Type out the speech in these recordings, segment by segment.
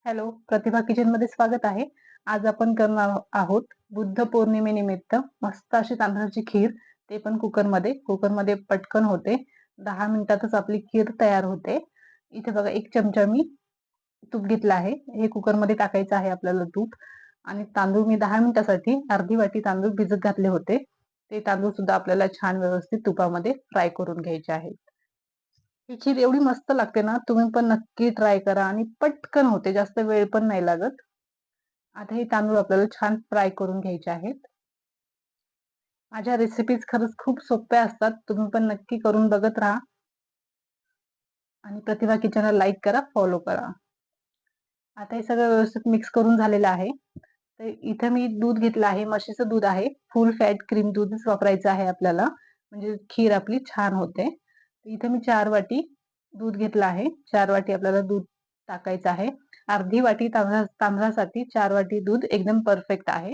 Hello, प्रतिभा kitchen मध्ये स्वागत आहे. आज आपण करणार आहोत बुद्ध पौर्णिमेनिमित्त मस्त अशी तांदळाची खीर, ते पण कुकरमध्ये. कुकरमध्ये पटकन होते. 10 मिनिटातच आपली खीर तयार होते. इथे बघा 1 चमचा मी तूप घेतलं आहे. हे कुकरमध्ये टाकायचं आहे आपल्याला तूप. आणि तांदूळ मी 10 मिनिटासाठी अर्धी वाटी तांदूळ भिजत घातले होते. ते तांदूळ सुद्धा आपल्याला छान व्यवस्थित तुपामध्ये फ्राय करून घ्यायचे आहेत. ही खीर एवढी मस्त लागते ना, तुम्ही पण नक्की ट्राय करा आणि पटकन होते, जास्त वेळ पण नाही लागत. आता हे तांदूळ आपल्याला छान फ्राय करून घ्यायचे आहेत. माझ्या रेसिपीज खरंच खूप सोप्या असतात, तुम्ही पण नक्की करून बघत राहा आणि प्रतिभा किचनला लाईक करा, फॉलो करा. आता हे सगळं व्यवस्थित मिक्स करून झालेलं आहे. तर इथे मी दूध घेतलं आहे, म्हशीचं दूध आहे. फुल फॅट क्रीम दूधच वापरायचं आहे आपल्याला, म्हणजे खीर आपली छान होते. इथे मी 4 वाटी दूध घेतलं आहे. 4 वाटी आपल्याला दूध टाकायचं आहे. अर्धी वाटी तांदळासाठी 4 वाटी दूध एकदम परफेक्ट आहे.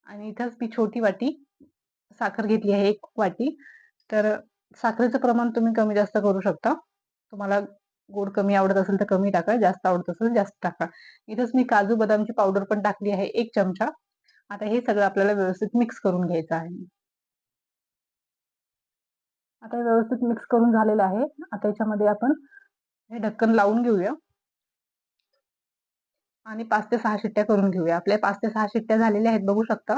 आणि इथंच मी छोटी वाटी साखर घेतली आहे, 1 वाटी. तर साखरेचं प्रमाण तुम्ही कमी जास्त करू शकता. तुम्हाला गोड कमी आवडत असेल तर कमी टाका, जास्त आवडत असेल जास्त टाका. इथंच मी काजू बदामची पावडर पण टाकली आहे, 1 चमचा. आता हे सगळं आपल्याला व्यवस्थित मिक्स करून घ्यायचं आहे. आता हे व्यवस्थित मिक्स करून झालेलं आहे. आता याच्यामध्ये आपण हे ढक्कन लावून घेऊया आणि 5 ते 6 शिट्ट्या करून घेऊया. आपल्या 5 ते 6 शिट्ट्या झालेल्या आहेत, बघू शकता.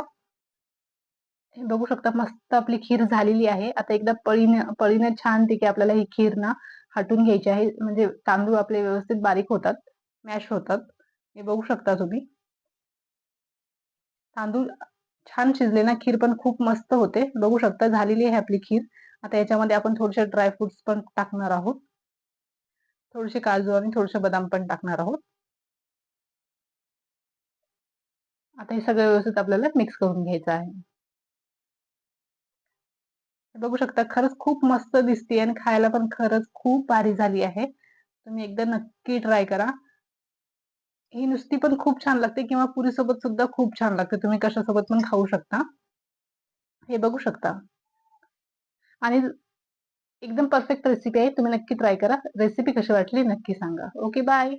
हे बघू शकता, मस्त आपली खीर झालेली आहे. आता एकदा पळीने पळीने छानपैकी आपल्याला ही खीर ना हटून घ्यायची आहे, म्हणजे तांदूळ आपले व्यवस्थित बारीक होतात, मॅश होतात. हे बघू शकता तुम्ही. तांदूळ छान शिजले ना, खीर पण खूप मस्त होते. बघू शकता झालेली आहे आपली खीर. आता याच्यामध्ये आपण थोडेसे ड्रायफ्रुट्स पण टाकणार आहोत. थोडेसे काजू आणि थोडेसे बदाम पण टाकणार आहोत. आता हे सगळं व्यवस्थित आपल्याला मिक्स करून घ्यायचं आहे. बघू शकता, खरंच खूप मस्त दिसते आणि खायला पण खरंच खूप भारी झाली आहे. तुम्ही एकदा नक्की ट्राय करा. ही नुसती पण खूप छान लागते किंवा पुरीसोबत सुद्धा खूप छान लागते. तुम्ही कशासोबत पण खाऊ शकता. हे बघू शकता. आणि एकदम परफेक्ट रेसिपी आहे. तुम्ही नक्की ट्राय करा. रेसिपी कशी वाटली नक्की सांगा. Okay, bye.